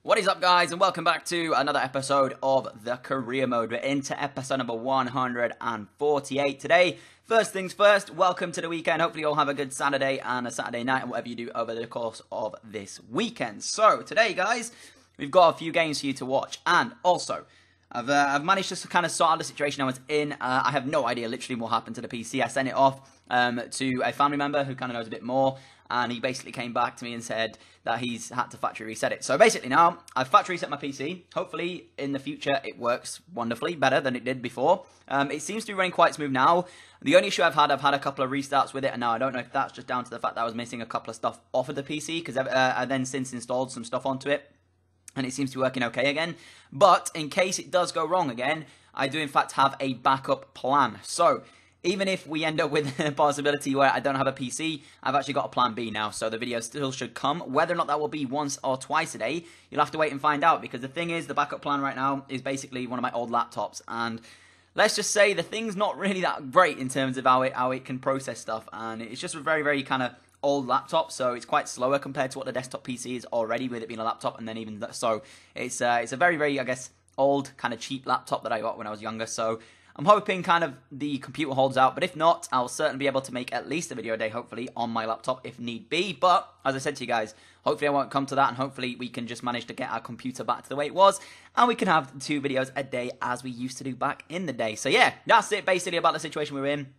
What is up, guys, and welcome back to another episode of the Career Mode. We're into episode number 148 today. First things first, welcome to the weekend. Hopefully you'll have a good Saturday and a Saturday night and whatever you do over the course of this weekend. So today, guys, we've got a few games for you to watch, and also I've managed to kind of sort out the situation I was in. I have no idea literally what happened to the PC. I sent it off to a family member who kind of knows a bit more, and he basically came back to me and said that he's had to factory reset it. So basically now, I've factory reset my PC. Hopefully in the future it works wonderfully, better than it did before. It seems to be running quite smooth now. The only issue I've had a couple of restarts with it, and now I don't know if that's just down to the fact that I was missing a couple of stuff off of the PC, because I then since installed some stuff onto it, and it seems to be working okay again. But in case it does go wrong again, I do in fact have a backup plan. So even if we end up with a possibility where I don't have a PC, I've actually got a plan B now. So the video still should come. Whether or not that will be once or twice a day, you'll have to wait and find out. Because the thing is, the backup plan right now is basically one of my old laptops. And let's just say the thing's not really that great in terms of how it can process stuff. And it's just a very, very kind of old laptop, so it's quite slower compared to what the desktop PC is already, with it being a laptop. And then even so, it's a very, very, I guess, old kind of cheap laptop that I got when I was younger. So I'm hoping kind of the computer holds out, but if not, I'll certainly be able to make at least a video a day, hopefully, on my laptop if need be. But as I said to you guys, hopefully I won't come to that, and hopefully we can just manage to get our computer back to the way it was, and we can have 2 videos a day as we used to do back in the day. So yeah, that's it basically about the situation we're in.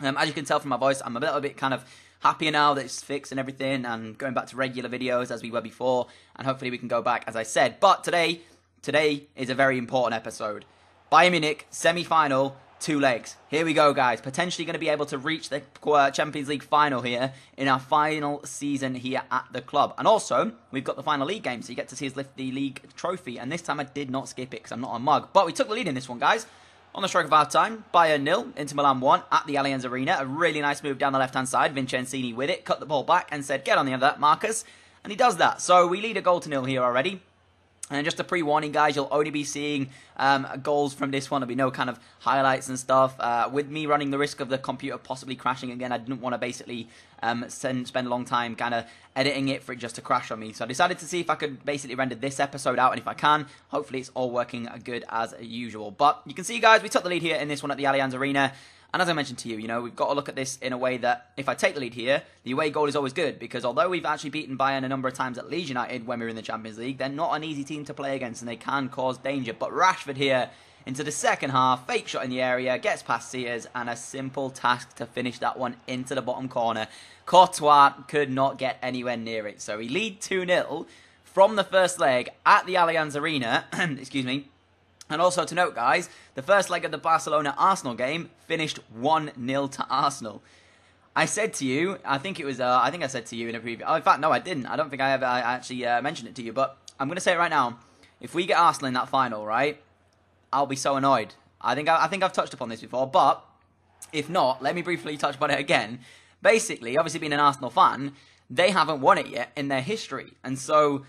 As you can tell from my voice, I'm a little bit kind of happier now that it's fixed and everything, and going back to regular videos as we were before, and hopefully we can go back, as I said. But today is a very important episode. Bayern Munich, semi-final, 2 legs. Here we go, guys. Potentially going to be able to reach the Champions League final here in our final season here at the club. And also, we've got the final league game, so you get to see us lift the league trophy. And this time I did not skip it because I'm not a mug. But we took the lead in this one, guys. On the stroke of half time, Bayern 0, Inter Milan 1 at the Allianz Arena. A really nice move down the left-hand side. Vincenzini with it, cut the ball back and said, get on the end of that, Marcus. And he does that. So we lead a goal to 0 here already. And just a pre-warning, guys, you'll only be seeing goals from this one. There'll be no kind of highlights and stuff. With me running the risk of the computer possibly crashing again, I didn't want to basically spend a long time kind of editing it for it just to crash on me. So I decided to see if I could basically render this episode out, and if I can, hopefully it's all working good as usual. But you can see, guys, we took the lead here in this one at the Allianz Arena. And as I mentioned to you, we've got to look at this in a way that if I take the lead here, the away goal is always good. Because although we've actually beaten Bayern a number of times at Leeds United when we were in the Champions League, they're not an easy team to play against, and they can cause danger. But Rashford here into the second half, fake shot in the area, gets past Sears, and a simple task to finish that one into the bottom corner. Courtois could not get anywhere near it. So we lead 2-0 from the first leg at the Allianz Arena. Excuse me. And also to note, guys, the first leg of the Barcelona-Arsenal game finished 1-0 to Arsenal. I said to you, I think I said to you in a preview. Oh, in fact, no, I didn't. I don't think I ever actually mentioned it to you, but I'm going to say it right now. If we get Arsenal in that final, right, I'll be so annoyed. I think I've touched upon this before, but if not, let me briefly touch upon it again. Basically, obviously being an Arsenal fan, they haven't won it yet in their history, and so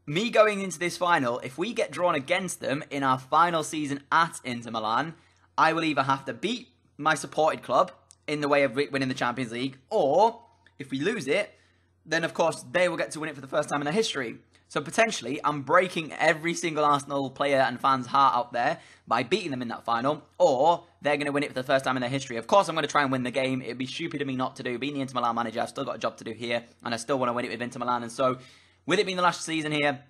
me going into this final, if we get drawn against them in our final season at Inter Milan, I will either have to beat my supported club in the way of winning the Champions League, or if we lose it, then of course they will get to win it for the first time in their history. So potentially, I'm breaking every single Arsenal player and fan's heart out there by beating them in that final, or they're going to win it for the first time in their history. Of course, I'm going to try and win the game. It'd be stupid of me not to do. Being the Inter Milan manager, I've still got a job to do here, and I still want to win it with Inter Milan, and so with it being the last season here,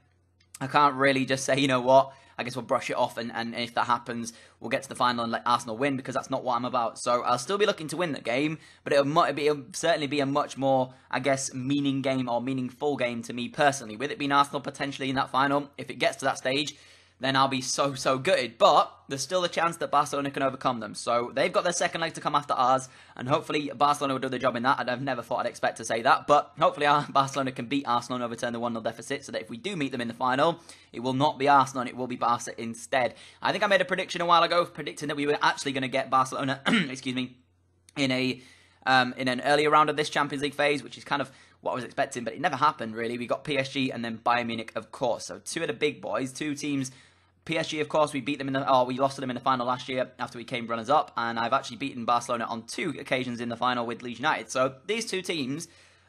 I can't really just say, you know what, I guess we'll brush it off, and if that happens, we'll get to the final and let Arsenal win, because that's not what I'm about. So I'll still be looking to win the game, but it'll certainly be a much more, I guess, meaningful game to me personally. With it being Arsenal potentially in that final, if it gets to that stage, then I'll be so gutted. But there's still a chance that Barcelona can overcome them. So they've got their second leg to come after ours, and hopefully Barcelona will do the job in that. I've never thought I'd expect to say that, but hopefully Barcelona can beat Arsenal and overturn the 1-0 deficit, so that if we do meet them in the final, it will not be Arsenal and it will be Barca instead. I think I made a prediction a while ago, predicting that we were actually going to get Barcelona, excuse me, in an earlier round of this Champions League phase, which is kind of what I was expecting, but it never happened really. We got PSG and then Bayern Munich, of course. So 2 of the big boys, 2 teams. PSG, of course, we lost to them in the final last year after we came runners-up, and I've actually beaten Barcelona on 2 occasions in the final with Leeds United. So these 2 teams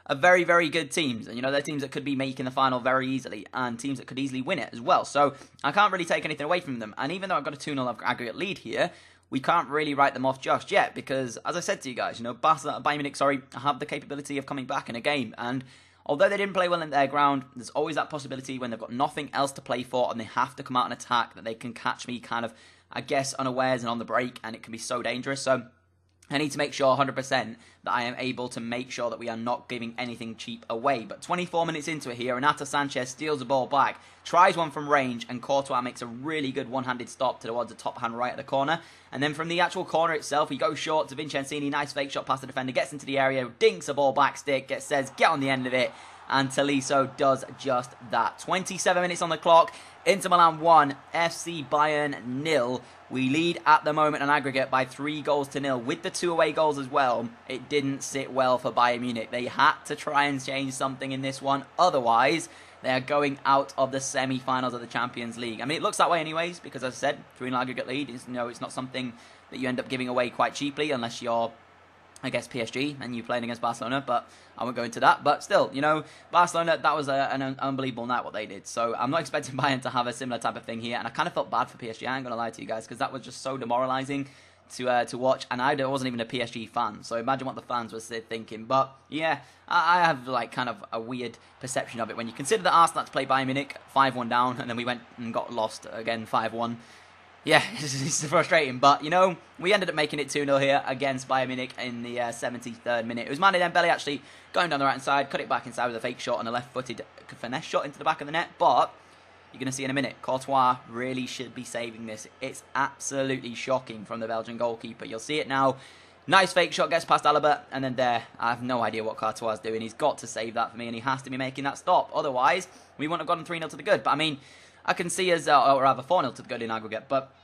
are very, very good teams. And, you know, they're teams that could be making the final very easily and teams that could easily win it as well. So I can't really take anything away from them. And even though I've got a 2-0 aggregate lead here, we can't really write them off just yet because, as I said to you guys, you know, Bayern Munich, have the capability of coming back in a game. And although they didn't play well in their ground, there's always that possibility when they've got nothing else to play for and they have to come out and attack that they can catch me kind of, I guess, unawares and on the break, and it can be so dangerous. So I need to make sure 100% that I am able to make sure that we are not giving anything cheap away. But 24 minutes into it here, Renato Sanchez steals the ball back, tries one from range, and Courtois makes a really good one-handed stop towards the top hand right of the corner. And then from the actual corner itself, he goes short to Vincencini, nice fake shot past the defender, gets into the area, dinks a ball back stick, says, get on the end of it. And Tolisso does just that. 27 minutes on the clock. Inter Milan 1, FC Bayern 0. We lead at the moment on aggregate by 3-0 with the 2 away goals as well. It didn't sit well for Bayern Munich. They had to try and change something in this one. Otherwise, they are going out of the semi-finals of the Champions League. I mean, it looks that way anyways, because as I said, 3-0 aggregate lead is, you know, it's not something that you end up giving away quite cheaply unless you're, I guess, PSG and you playing against Barcelona, but I won't go into that. But still, you know, Barcelona, that was an unbelievable night what they did. So I'm not expecting Bayern to have a similar type of thing here. And I kind of felt bad for PSG, I ain't going to lie to you guys, because that was just so demoralising to watch. And I wasn't even a PSG fan, so imagine what the fans were thinking. But yeah, I have like kind of a weird perception of it when you consider that Arsenal had to play Bayern Munich 5-1 down, and then we went and got lost again 5-1. Yeah, it's frustrating, but, you know, we ended up making it 2-0 here against Bayern Munich in the 73rd minute. It was Mane Dembele actually going down the right-hand side, cut it back inside with a fake shot and a left-footed finesse shot into the back of the net, but you're going to see in a minute, Courtois really should be saving this. It's absolutely shocking from the Belgian goalkeeper. You'll see it now. Nice fake shot, gets past Alaba, and then there, I have no idea what Courtois is doing. He's got to save that for me, and he has to be making that stop. Otherwise, we wouldn't have gotten 3-0 to the good. But, I mean, I can see us, or rather 4-0 to the good in aggregate, but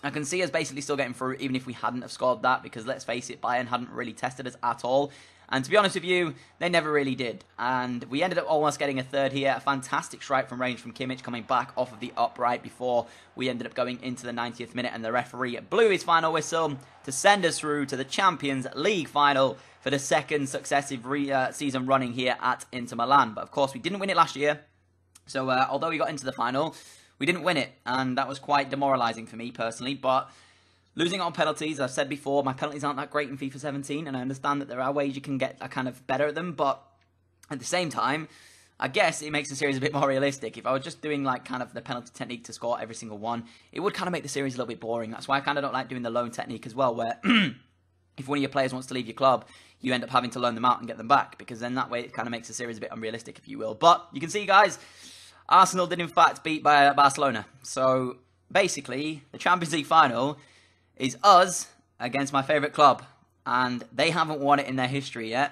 I can see us basically still getting through even if we hadn't have scored that, because let's face it, Bayern hadn't really tested us at all. And to be honest with you, they never really did. And we ended up almost getting a third here. A fantastic strike from range from Kimmich coming back off of the upright before we ended up going into the 90th minute. And the referee blew his final whistle to send us through to the Champions League final for the second successive season running here at Inter Milan. But of course, we didn't win it last year. So although we got into the final, we didn't win it. And that was quite demoralising for me personally. But losing on penalties, I've said before, my penalties aren't that great in FIFA 17, and I understand that there are ways you can get kind of better at them, but at the same time, I guess it makes the series a bit more realistic. If I was just doing like kind of the penalty technique to score every single one, it would kind of make the series a little bit boring. That's why I kind of don't like doing the loan technique as well, where if one of your players wants to leave your club, you end up having to loan them out and get them back, because then that way it kind of makes the series a bit unrealistic, if you will. But you can see, guys, Arsenal did in fact beat by Barcelona. So basically, the Champions League final is us against my favourite club, and they haven't won it in their history yet.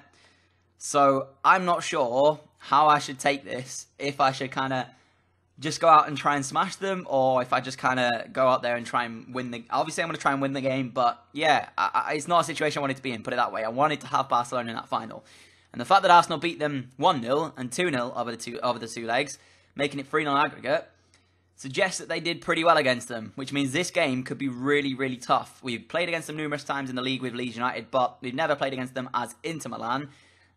So I'm not sure how I should take this, if I should kind of just go out and try and smash them, or if I just kind of go out there and try and win the... Obviously, I'm going to try and win the game, but yeah, it's not a situation I wanted to be in, put it that way. I wanted to have Barcelona in that final. And the fact that Arsenal beat them 1-0 and 2-0 over the two legs, making it 3-0 aggregate, suggests that they did pretty well against them, which means this game could be really, really tough. We've played against them numerous times in the league with Leeds United, but we've never played against them as Inter Milan,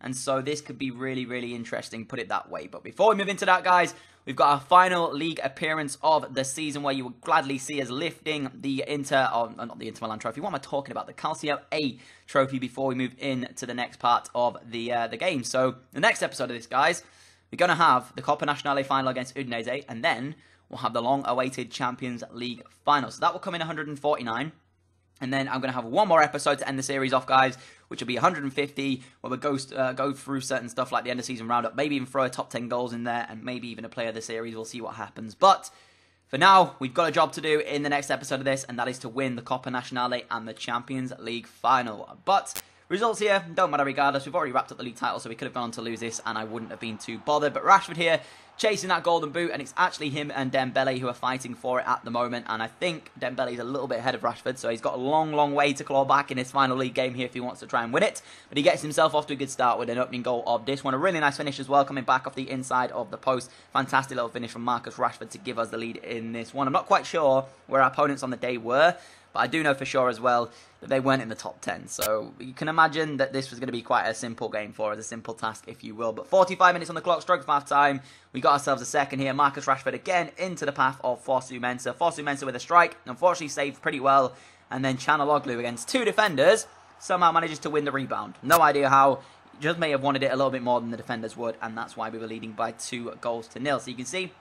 and so this could be really, really interesting, put it that way. But before we move into that, guys, we've got our final league appearance of the season, where you will gladly see us lifting the not the Inter Milan trophy. What am I talking about? The Calcio A trophy before we move into the next part of the game. So the next episode of this, guys, we're going to have the Coppa Nazionale final against Udinese, and then we'll have the long-awaited Champions League final. So that will come in 149. And then I'm going to have one more episode to end the series off, guys, which will be 150, where we'll go through certain stuff like the end-of-season roundup, maybe even throw a top 10 goals in there, and maybe even a player of the series. We'll see what happens. But for now, we've got a job to do in the next episode of this, and that is to win the Coppa Nazionale and the Champions League final. But results here don't matter regardless. We've already wrapped up the league title, so we could have gone on to lose this, and I wouldn't have been too bothered. But Rashford here chasing that golden boot, and it's actually him and Dembele who are fighting for it at the moment, and I think Dembele's a little bit ahead of Rashford, so he's got a long way to claw back in his final league game here if he wants to try and win it, but he gets himself off to a good start with an opening goal of this one. A really nice finish as well, coming back off the inside of the post. Fantastic little finish from Marcus Rashford to give us the lead in this one. I'm not quite sure where our opponents on the day were, but I do know for sure as well that they weren't in the top 10. So you can imagine that this was going to be quite a simple game for us, a simple task, if you will. But 45 minutes on the clock, stroke of half time. We got ourselves a second here. Marcus Rashford again into the path of Fosu Mensah. Fosu Mensah with a strike. Unfortunately saved pretty well. And then Chanaloglu against two defenders somehow manages to win the rebound. No idea how. Just may have wanted it a little bit more than the defenders would. And that's why we were leading by 2-0. So you can see,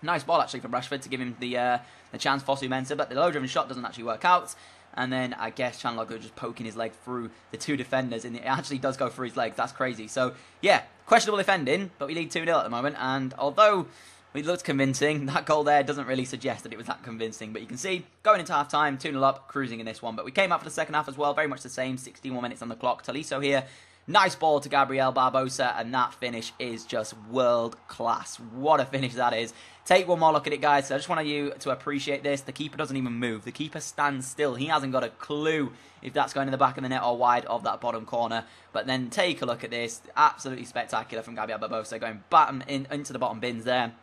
nice ball actually from Rashford to give him the chance, Fosu Mensah, but the low-driven shot doesn't actually work out. And then I guess Chanaloglu just poking his leg through the two defenders, and it actually does go through his legs. That's crazy. So yeah, questionable defending, but we lead 2-0 at the moment. And although it looked convincing, that goal there doesn't really suggest that it was that convincing. But you can see, going into half-time, 2-0 up, cruising in this one. But we came out for the second half as well, very much the same, 61 minutes on the clock. Tolisso here. Nice ball to Gabriel Barbosa, and that finish is just world class. What a finish that is. Take one more look at it, guys. So I just want you to appreciate this. The keeper doesn't even move. The keeper stands still. He hasn't got a clue if that's going in the back of the net or wide of that bottom corner. But then take a look at this. Absolutely spectacular from Gabriel Barbosa, going into the bottom bins there.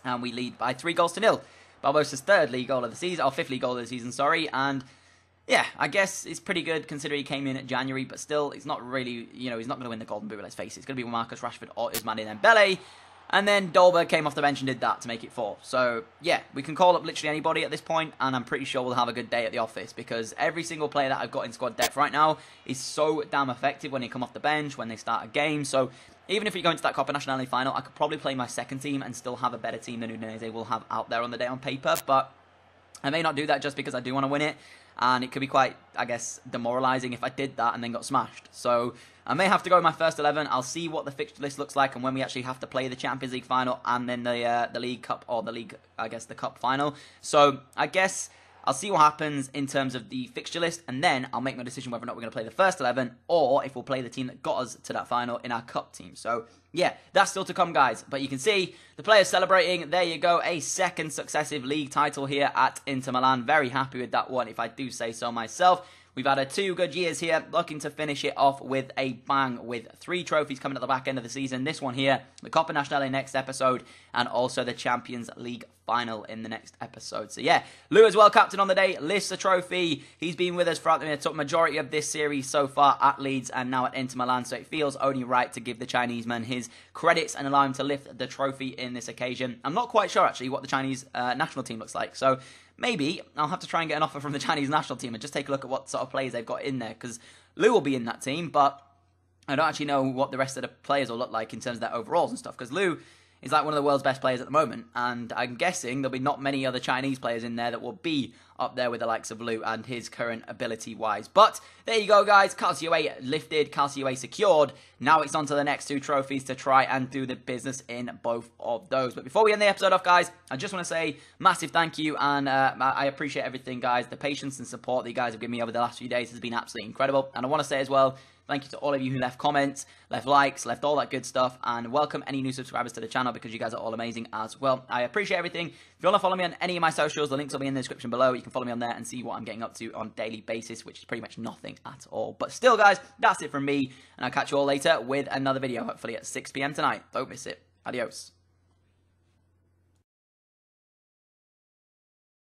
And we lead by 3-0. Barbosa's third league goal of the season, or fifth league goal of the season, sorry. And yeah, I guess it's pretty good considering he came in at January, but still, it's not really, he's not going to win the Golden Boot, let's face it. It's going to be Marcus Rashford or Ousmane Dembele, and then Dolberg came off the bench and did that to make it 4. So, yeah, we can call up literally anybody at this point, and I'm pretty sure we'll have a good day at the office, because every single player that I've got in squad depth right now is so damn effective when they come off the bench, when they start a game. So, even if we go into that Copa Nacional final, I could probably play my second team and still have a better team than Udinese will have out there on the day on paper, but I may not do that just because I do want to win it. And it could be quite, I guess, demoralising if I did that and then got smashed. So I may have to go with my first 11. I'll see what the fixture list looks like and when we actually have to play the Champions League final and then the League Cup, or the Cup final. So I guess I'll see what happens in terms of the fixture list, and then I'll make my decision whether or not we're going to play the first 11 or if we'll play the team that got us to that final in our cup team. So yeah, that's still to come, guys. But you can see the players celebrating. There you go, a second successive league title here at Inter Milan. Very happy with that one, if I do say so myself. We've had 2 good years here, looking to finish it off with a bang, with 3 trophies coming at the back end of the season. This one here, the Copa Nacional next episode, and also the Champions League final in the next episode. So yeah, Lou as well, captain on the day, lifts the trophy. He's been with us throughout the majority of this series so far at Leeds and now at Inter Milan, so it feels only right to give the Chinese man his credits and allow him to lift the trophy in this occasion. I'm not quite sure actually what the Chinese national team looks like, so maybe I'll have to try and get an offer from the Chinese national team and just take a look at what sort of players they've got in there, because Lou will be in that team, but I don't actually know what the rest of the players will look like in terms of their overalls and stuff, because Lou is like one of the world's best players at the moment, and I'm guessing there'll be not many other Chinese players in there that will be up there with the likes of Lou and his current ability-wise. But there you go, guys. Calcio lifted, Calcio secured. Now it's on to the next 2 trophies to try and do the business in both of those. But before we end the episode off, guys, I just want to say massive thank you, and I appreciate everything, guys. The patience and support that you guys have given me over the last few days has been absolutely incredible. And I want to say as well, thank you to all of you who left comments, left likes, left all that good stuff, and welcome any new subscribers to the channel, because you guys are all amazing as well. I appreciate everything. If you want to follow me on any of my socials, the links will be in the description below. You can follow me on there and see what I'm getting up to on a daily basis, which is pretty much nothing at all. But still, guys, that's it from me, and I'll catch you all later with another video, hopefully at 6 PM tonight. Don't miss it. Adios.